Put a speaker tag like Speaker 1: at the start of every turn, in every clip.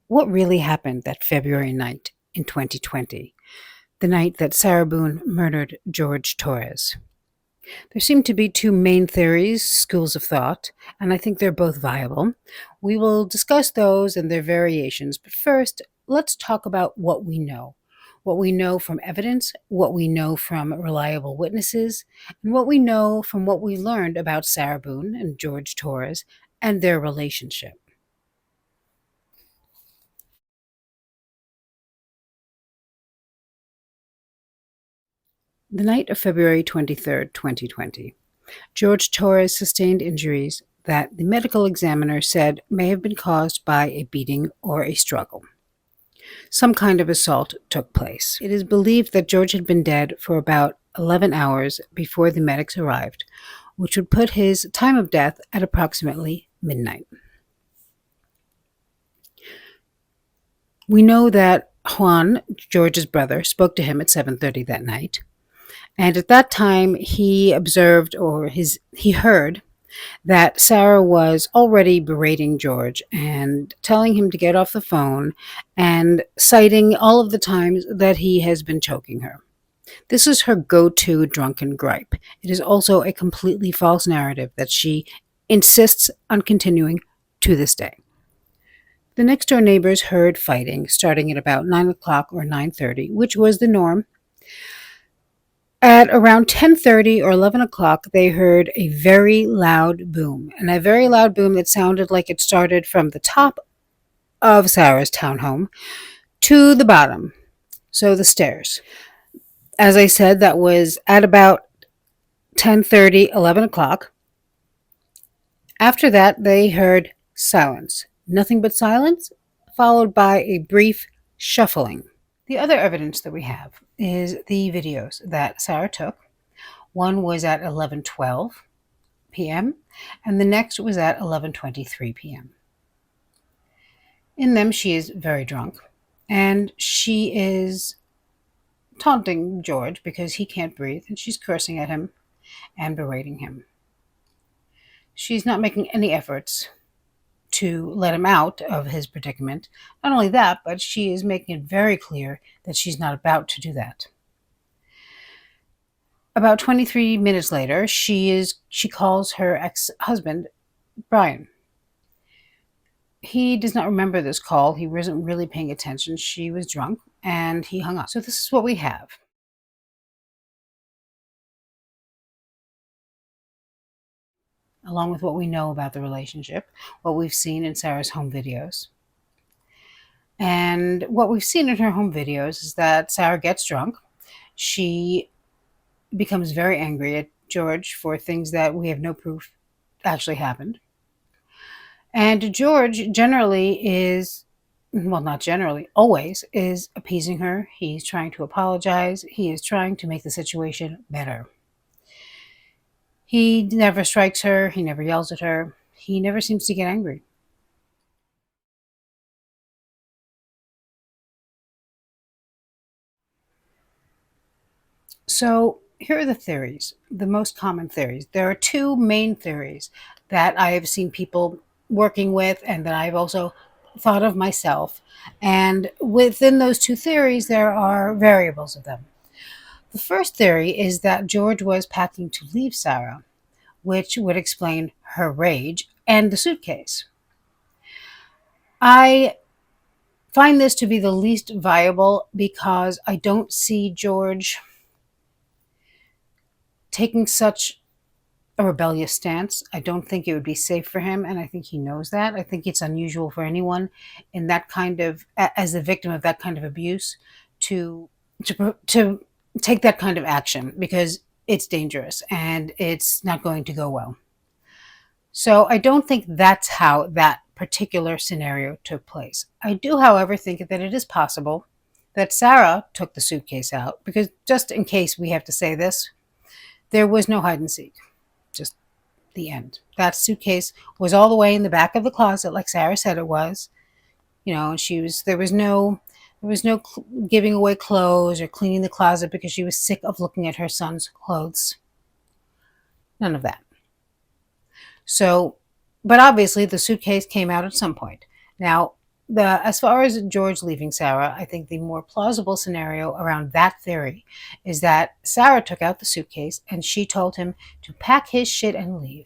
Speaker 1: What really happened that February night in 2020, the night that Sarah Boone murdered Jorge Torres? There seem to be two main theories, schools of thought, and I think they're both viable. We will discuss those and their variations, but first, let's talk about what we know. What we know from evidence, what we know from reliable witnesses, and what we know from what we learned about Sarah Boone and Jorge Torres and their relationship. The night of February 23rd, 2020, Jorge Torres sustained injuries that the medical examiner said may have been caused by a beating or a struggle. Some kind of assault took place. It is believed that George had been dead for about 11 hours before the medics arrived, which would put his time of death at approximately midnight. We know that Juan, George's brother, spoke to him at 7:30 that night. And at that time, he observed he heard that Sarah was already berating George and telling him to get off the phone and citing all of the times that he has been choking her. This is her go to drunken gripe. It is also a completely false narrative that she insists on continuing to this day. The next door neighbors heard fighting starting at about 9 o'clock or 9:30, which was the norm. At around 10:30 or 11 o'clock, they heard a very loud boom, and a very loud boom that sounded like it started from the top of Sarah's townhome to the bottom, so the stairs. As I said, that was at about 10:30, 11 o'clock. After that, they heard silence, nothing but silence, followed by a brief shuffling. The other evidence that we have is the videos that Sarah took. One was at 11:12 p.m. and the next was at 11:23 p.m. In them, she is very drunk and she is taunting George because he can't breathe, and she's cursing at him and berating him. She's not making any efforts to let him out of his predicament. Not only that, but she is making it very clear that she's not about to do that. About 23 minutes later, she calls her ex-husband, Brian. He does not remember this call. He wasn't really paying attention. She was drunk and he hung up. So this is what we have. Along with what we know about the relationship, what we've seen in Sarah's home videos. And what we've seen in her home videos is that Sarah gets drunk. She becomes very angry at George for things that we have no proof actually happened. And George generally is, well, not generally, always is appeasing her. He's trying to apologize. He is trying to make the situation better. He never strikes her. He never yells at her. He never seems to get angry. So here are the theories, the most common theories. There are two main theories that I have seen people working with and that I've also thought of myself. And within those two theories, there are variables of them. The first theory is that George was packing to leave Sarah, which would explain her rage and the suitcase. I find this to be the least viable because I don't see George taking such a rebellious stance. I don't think it would be safe for him, and I think he knows that. I think it's unusual for anyone in that kind of, as a victim of that kind of abuse, to to take that kind of action because it's dangerous and it's not going to go well. So I don't think that's how that particular scenario took place. I do, however, think that it is possible that Sarah took the suitcase out because, just in case we have to say this, there was no hide and seek. Just the end. That suitcase was all the way in the back of the closet, like Sarah said it was. You know, there was no giving away clothes or cleaning the closet because she was sick of looking at her son's clothes. None of that. So, but obviously the suitcase came out at some point. Now, As far as George leaving Sarah, I think the more plausible scenario around that theory is that Sarah took out the suitcase and she told him to pack his shit and leave.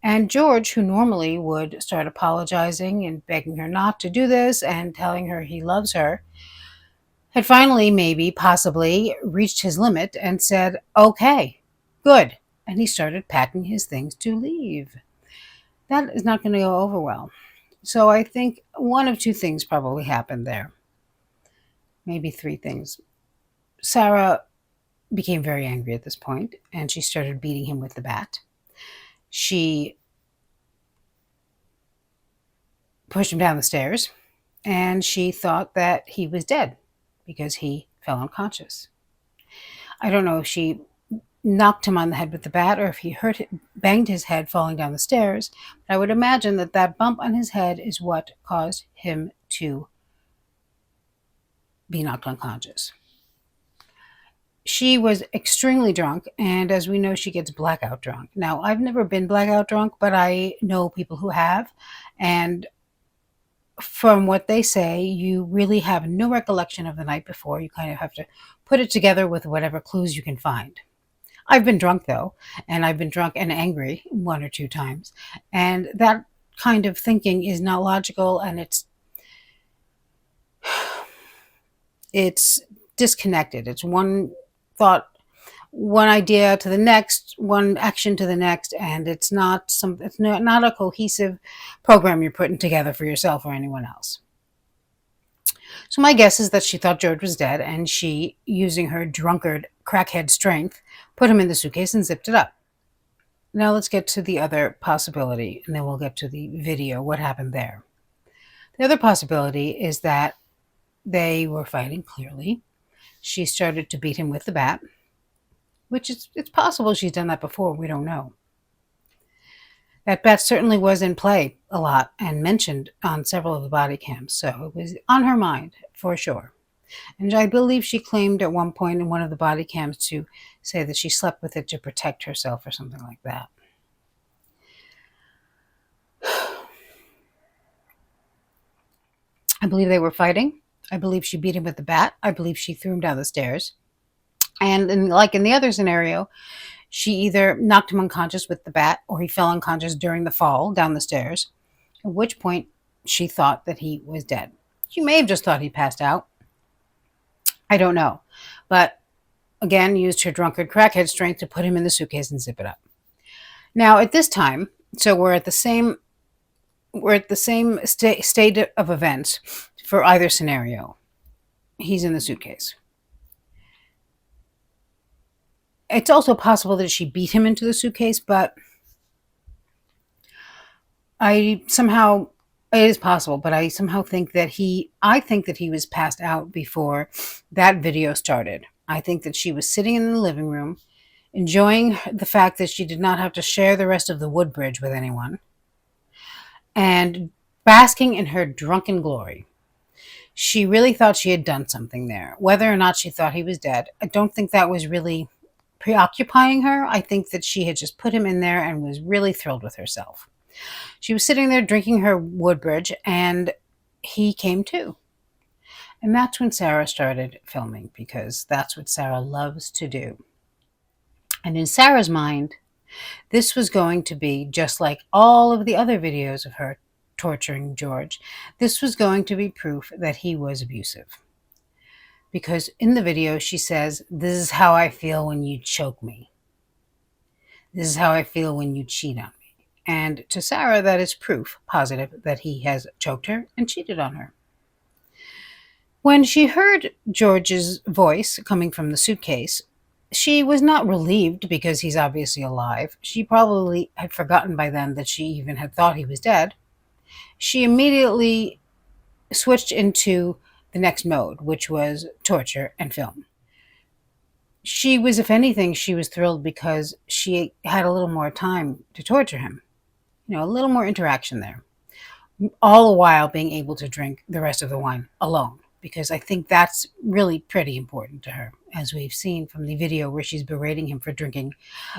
Speaker 1: And George, who normally would start apologizing and begging her not to do this and telling her he loves her, had finally, maybe, possibly, reached his limit and said, okay, good. And he started packing his things to leave. That is not going to go over well. So I think one of two things probably happened there. Maybe three things. Sarah became very angry at this point and she started beating him with the bat. She pushed him down the stairs and she thought that he was dead because he fell unconscious. I don't know if she knocked him on the head with the bat or if he banged his head falling down the stairs. But I would imagine that that bump on his head is what caused him to be knocked unconscious. She was extremely drunk, and as we know, she gets blackout drunk. Now, I've never been blackout drunk, but I know people who have, and from what they say, you really have no recollection of the night before. You kind of have to put it together with whatever clues you can find. I've been drunk, though, and I've been drunk and angry one or two times, and that kind of thinking is not logical, and it's disconnected. It's one thought, one idea to the next, one action to the next, and it's not a cohesive program you're putting together for yourself or anyone else. So my guess is that she thought George was dead, and she, using her drunkard crackhead strength, put him in the suitcase and zipped it up. Now let's get to the other possibility, and then we'll get to the video, what happened there. The other possibility is that they were fighting, clearly. She started to beat him with the bat, which it's possible she's done that before. We don't know. That bat certainly was in play a lot and mentioned on several of the body cams, so it was on her mind for sure. And I believe she claimed at one point in one of the body cams to say that she slept with it to protect herself or something like that. I believe they were fighting. I believe she beat him with the bat. I believe she threw him down the stairs. And like in the other scenario, she either knocked him unconscious with the bat or he fell unconscious during the fall down the stairs, at which point she thought that he was dead. She may have just thought he passed out. I don't know. But again, used her drunkard crackhead strength to put him in the suitcase and zip it up. Now at this time, so we're at the same state of events for either scenario. He's in the suitcase. It's also possible that she beat him into the suitcase, but it is possible, but I somehow think that he was passed out before that video started. I think that she was sitting in the living room, enjoying the fact that she did not have to share the rest of the wood bridge with anyone, and basking in her drunken glory. She really thought she had done something there. Whether or not she thought he was dead, I don't think that was really preoccupying her. I think that she had just put him in there and was really thrilled with herself. She was sitting there drinking her Woodbridge, and he came too. And that's when Sarah started filming, because that's what Sarah loves to do. And in Sarah's mind, this was going to be just like all of the other videos of her torturing George. This was going to be proof that he was abusive. Because in the video, she says, "This is how I feel when you choke me. This is how I feel when you cheat on me." And to Sarah, that is proof positive that he has choked her and cheated on her. When she heard George's voice coming from the suitcase, she was not relieved because he's obviously alive. She probably had forgotten by then that she even had thought he was dead. She immediately switched into the next mode, which was torture and film. She was, if anything, she was thrilled because she had a little more time to torture him. A little more interaction there. All the while being able to drink the rest of the wine alone, because I think that's really pretty important to her, as we've seen from the video where she's berating him for drinking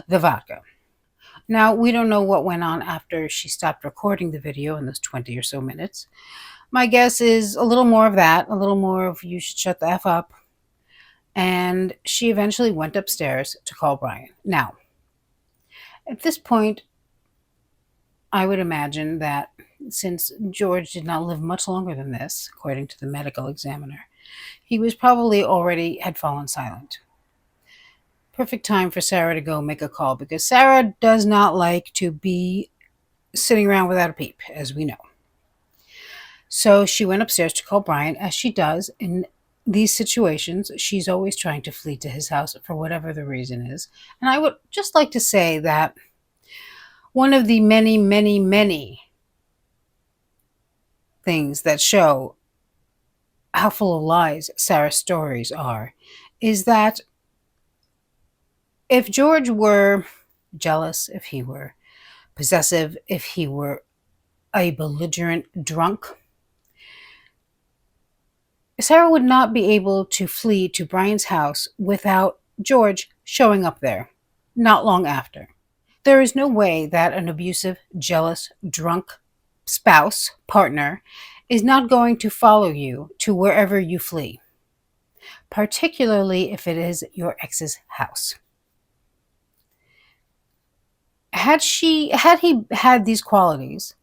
Speaker 1: the vodka. Now, we don't know what went on after she stopped recording the video in those 20 or so minutes. My guess is a little more of that, a little more of you should shut the F up. And she eventually went upstairs to call Brian. Now, at this point, I would imagine that since George did not live much longer than this, according to the medical examiner, he was probably already had fallen silent. Perfect time for Sarah to go make a call because Sarah does not like to be sitting around without a peep, as we know. So she went upstairs to call Brian, as she does in these situations. She's always trying to flee to his house for whatever the reason is. And I would just like to say that one of the many, many, many things that show how full of lies Sarah's stories are is that if George were jealous, if he were possessive, if he were a belligerent drunk, Sarah would not be able to flee to Brian's house without George showing up there not long after. There is no way that an abusive, jealous, drunk spouse, partner, is not going to follow you to wherever you flee, particularly if it is your ex's house. Had he had these qualities,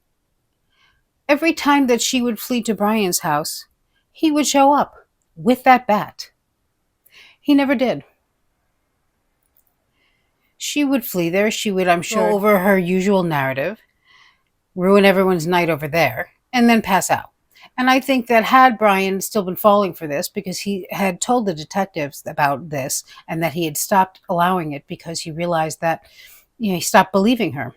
Speaker 1: every time that she would flee to Brian's house, he would show up with that bat. He never did. She would flee there. She would, I'm sure, go over her usual narrative, ruin everyone's night over there, and then pass out. And I think that had Brian still been falling for this, because he had told the detectives about this and that he had stopped allowing it because he realized that, he stopped believing her.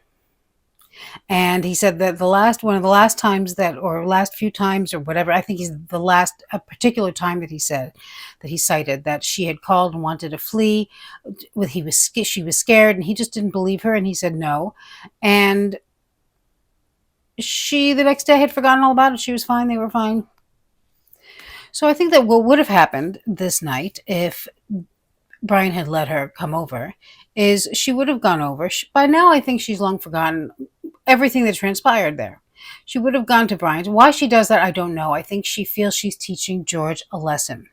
Speaker 1: And he said that one of the last times that, or last few times or whatever, I think he's the last, a particular time that he said, that he cited, that she had called and wanted to flee. She was scared and he just didn't believe her and he said no. And she, the next day, had forgotten all about it. She was fine. They were fine. So I think that what would have happened this night if Brian had let her come over is she would have gone over. By now, I think she's long forgotten everything that transpired there. She would have gone to Brian's. Why she does that, I don't know. I think she feels she's teaching George a lesson.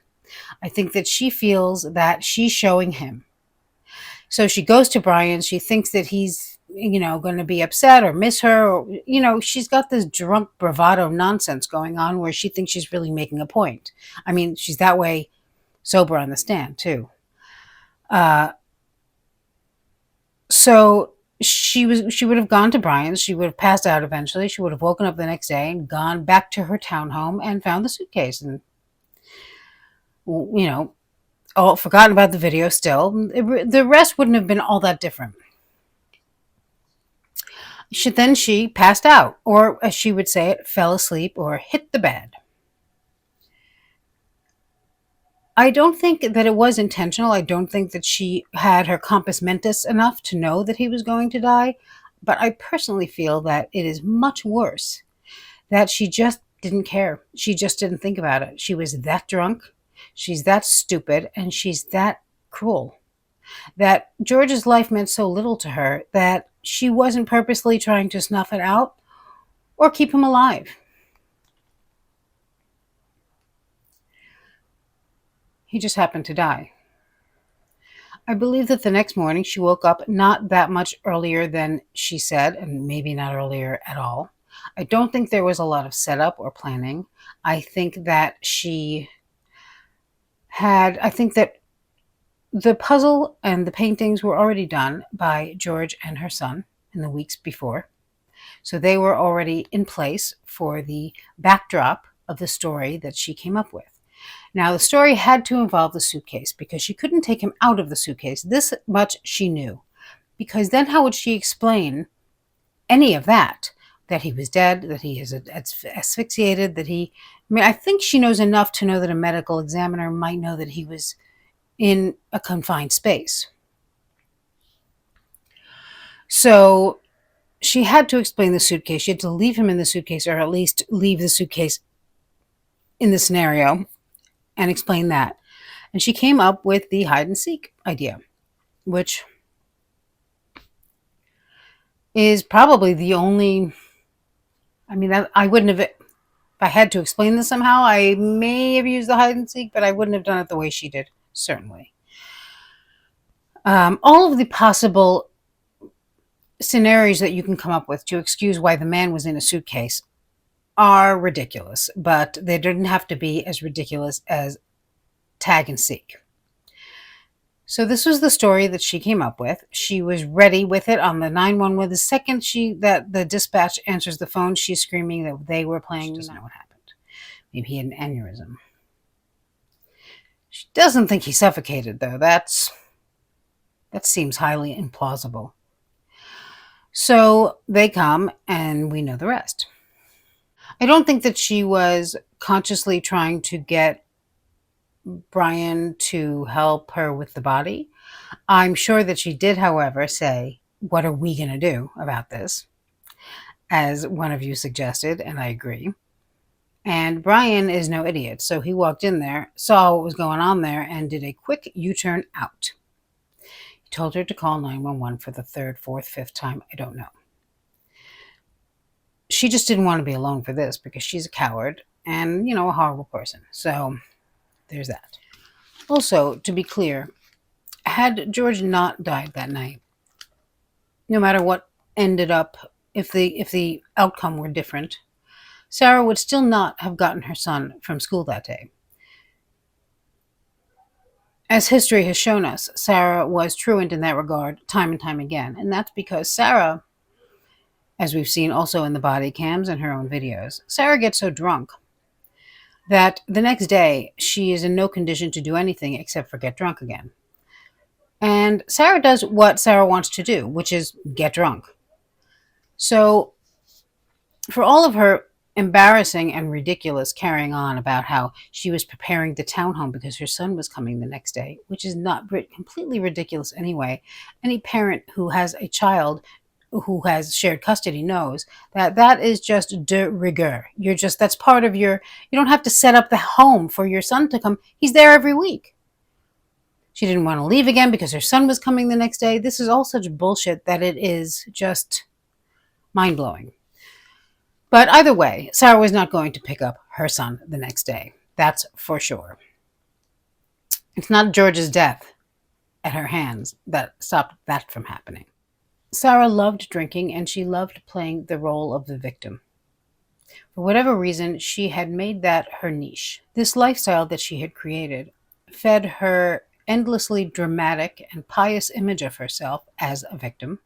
Speaker 1: I think that she feels that she's showing him. So she goes to Brian. She thinks that he's, going to be upset or miss her. Or, she's got this drunk bravado nonsense going on where she thinks she's really making a point. I mean, she's that way sober on the stand, too. So she would have gone to Brian's. She would have passed out eventually. She would have woken up the next day and gone back to her townhome and found the suitcase and, all forgotten about the video still. The rest wouldn't have been all that different. Then she passed out, or as she would say it, fell asleep or hit the bed. I don't think that it was intentional. I don't think that she had her compos mentis enough to know that he was going to die. But I personally feel that it is much worse that she just didn't care. She just didn't think about it. She was that drunk. She's that stupid. And she's that cruel. That George's life meant so little to her that she wasn't purposely trying to snuff it out or keep him alive. He just happened to die. I believe that the next morning she woke up not that much earlier than she said, and maybe not earlier at all. I don't think there was a lot of setup or planning. I think that the puzzle and the paintings were already done by George and her son in the weeks before. So they were already in place for the backdrop of the story that she came up with. Now, the story had to involve the suitcase because she couldn't take him out of the suitcase. This much she knew. Because then how would she explain any of that? That he was dead, that he is asphyxiated, I think she knows enough to know that a medical examiner might know that he was in a confined space. So she had to explain the suitcase. She had to leave him in the suitcase, or at least leave the suitcase in the scenario and explain that. And she came up with the hide and seek idea, which is probably the only. I mean, I wouldn't have. If I had to explain this somehow, I may have used the hide and seek, but I wouldn't have done it the way she did, certainly. All of the possible scenarios that you can come up with to excuse why the man was in a suitcase are ridiculous, but they didn't have to be as ridiculous as tag and seek. So this was the story that she came up with. She was ready with it on the 911. The second that the dispatch answers the phone, she's screaming that they were playing. She doesn't know what happened. Maybe he had an aneurysm. She doesn't think he suffocated, though. That seems highly implausible. So they come, and we know the rest. I don't think that she was consciously trying to get Brian to help her with the body. I'm sure that she did, however, say, "What are we going to do about this?" as one of you suggested, and I agree. And Brian is no idiot, so he walked in there, saw what was going on there, and did a quick U-turn out. He told her to call 911 for the third, fourth, fifth time. I don't know. She just didn't want to be alone for this because she's a coward and, a horrible person. So there's that. Also, to be clear, had George not died that night, no matter what ended up, if the outcome were different, Sarah would still not have gotten her son from school that day. As history has shown us, Sarah was truant in that regard time and time again. And that's because Sarah, as we've seen also in the body cams and her own videos, Sarah gets so drunk that the next day she is in no condition to do anything except for get drunk again. And Sarah does what Sarah wants to do, which is get drunk. So for all of her embarrassing and ridiculous carrying on about how she was preparing the townhome because her son was coming the next day, which is not completely ridiculous anyway. Any parent who has a child who has shared custody knows that is just de rigueur. That's part of you don't have to set up the home for your son to come. He's there every week. She didn't want to leave again because her son was coming the next day. This is all such bullshit that it is just mind-blowing. But either way, Sarah was not going to pick up her son the next day. That's for sure. It's not George's death at her hands that stopped that from happening. Sarah loved drinking and she loved playing the role of the victim. For whatever reason, she had made that her niche. This lifestyle that she had created fed her endlessly dramatic and pious image of herself as a victim.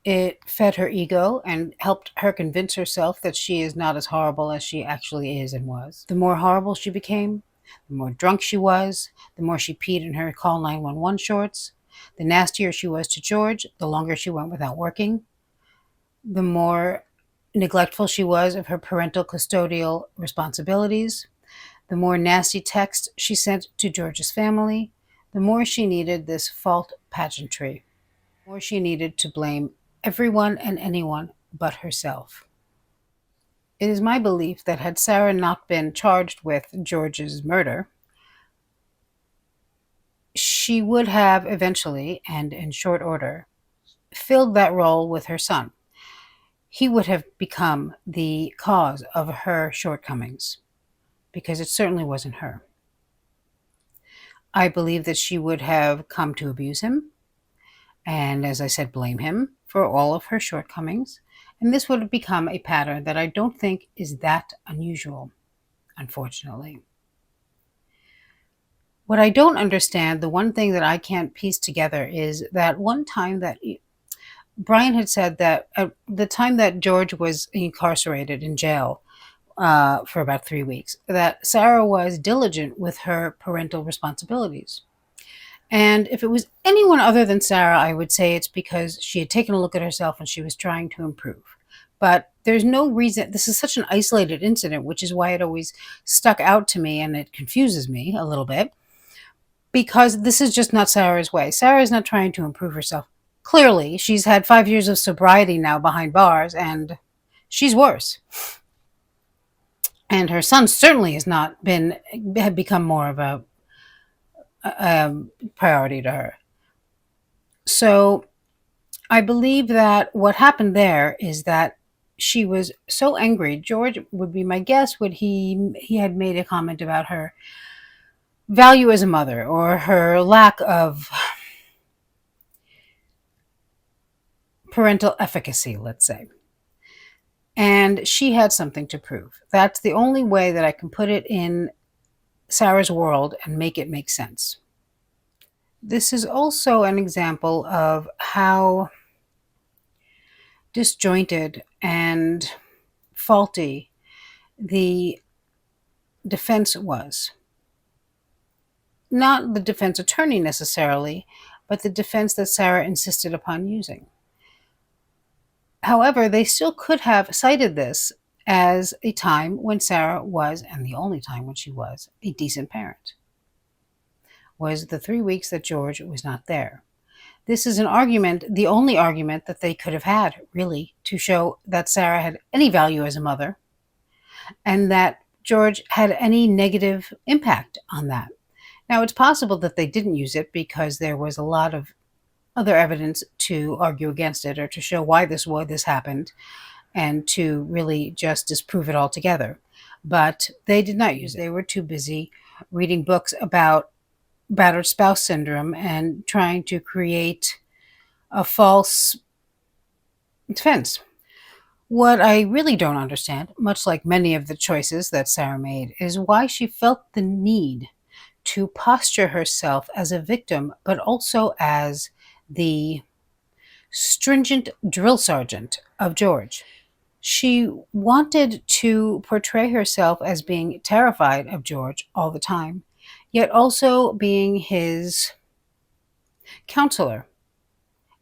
Speaker 1: It fed her ego and helped her convince herself that she is not as horrible as she actually is and was. The more horrible she became, the more drunk she was, the more she peed in her call 911 shorts, the nastier she was to George, the longer she went without working, the more neglectful she was of her parental custodial responsibilities, the more nasty texts she sent to George's family, the more she needed this fault pageantry, the more she needed to blame everyone and anyone but herself. It is my belief that had Sarah not been charged with George's murder, she would have eventually, and in short order, filled that role with her son. He would have become the cause of her shortcomings, because it certainly wasn't her. I believe that she would have come to abuse him, and as I said, blame him for all of her shortcomings. And this would have become a pattern that I don't think is that unusual, unfortunately. What I don't understand, the one thing that I can't piece together is that one time that Brian had said that at the time that George was incarcerated in jail for about 3 weeks, that Sarah was diligent with her parental responsibilities. And if it was anyone other than Sarah, I would say it's because she had taken a look at herself and she was trying to improve. But there's no reason. This is such an isolated incident, which is why it always stuck out to me and it confuses me a little bit, because this is just not Sarah's way. Sarah is not trying to improve herself. Clearly, she's had 5 years of sobriety now behind bars, and she's worse. And her son certainly had become more of a priority to her. So I believe that what happened there is that she was so angry. George would be my guess. Would he had made a comment about her value as a mother or her lack of parental efficacy, let's say. And she had something to prove. That's the only way that I can put it in Sarah's world and make it make sense. This is also an example of how disjointed and faulty the defense was. Not the defense attorney necessarily, but the defense that Sarah insisted upon using. However, they still could have cited this as a time when Sarah was, and the only time when she was, a decent parent, was the 3 weeks that George was not there. This is an argument, the only argument that they could have had, really, to show that Sarah had any value as a mother and that George had any negative impact on that. Now, it's possible that they didn't use it because there was a lot of other evidence to argue against it or to show why this happened and to really just disprove it altogether. But they did not use it. They were too busy reading books about battered spouse syndrome and trying to create a false defense. What I really don't understand, much like many of the choices that Sarah made, is why she felt the need to posture herself as a victim, but also as the stringent drill sergeant of George. She wanted to portray herself as being terrified of George all the time, yet also being his counselor,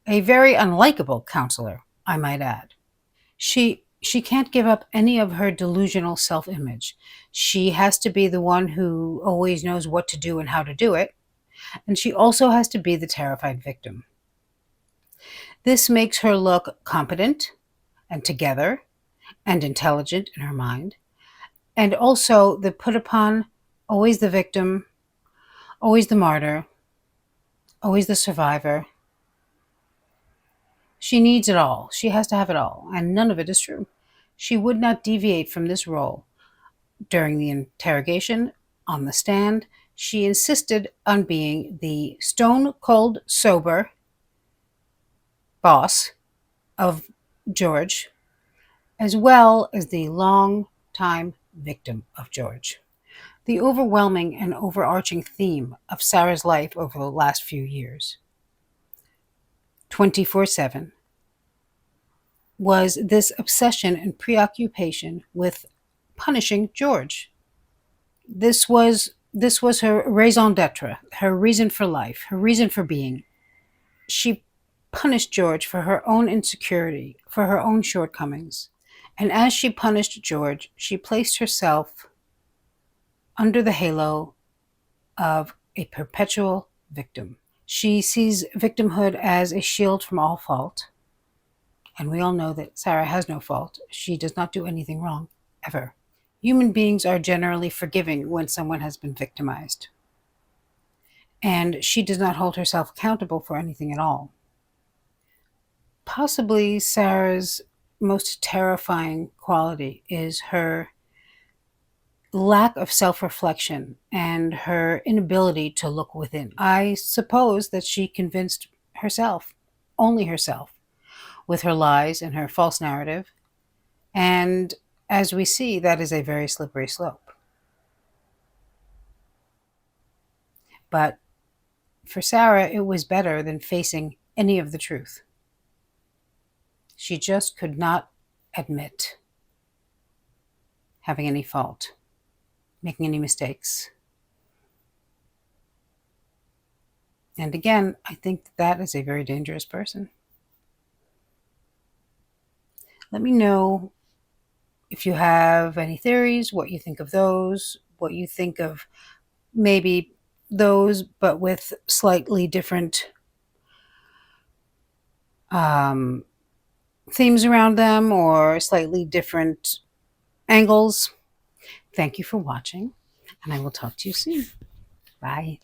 Speaker 1: a very unlikable counselor, I might add. She can't give up any of her delusional self-image. She has to be the one who always knows what to do and how to do it, and she also has to be the terrified victim. This makes her look competent and together and intelligent in her mind, and also the put upon, always the victim, always the martyr, always the survivor. She needs it all. She has to have it all, and none of it is true. She would not deviate from this role. During the interrogation, on the stand, she insisted on being the stone-cold sober boss of George, as well as the long-time victim of George. The overwhelming and overarching theme of Sarah's life over the last few years, 24/7, was this obsession and preoccupation with punishing George. This was her raison d'etre, her reason for life, her reason for being. She punished George for her own insecurity, for her own shortcomings. And as she punished George, she placed herself under the halo of a perpetual victim. She sees victimhood as a shield from all fault. And we all know that Sarah has no fault. She does not do anything wrong, ever. Human beings are generally forgiving when someone has been victimized. And she does not hold herself accountable for anything at all. Possibly Sarah's most terrifying quality is her lack of self-reflection and her inability to look within. I suppose that she convinced herself, only herself, with her lies and her false narrative. And as we see, that is a very slippery slope. But for Sarah, it was better than facing any of the truth. She just could not admit having any fault, making any mistakes. And again, I think that is a very dangerous person. Let me know if you have any theories, what you think of those, what you think of maybe those, but with slightly different themes around them or slightly different angles. Thank you for watching, and I will talk to you soon. Bye.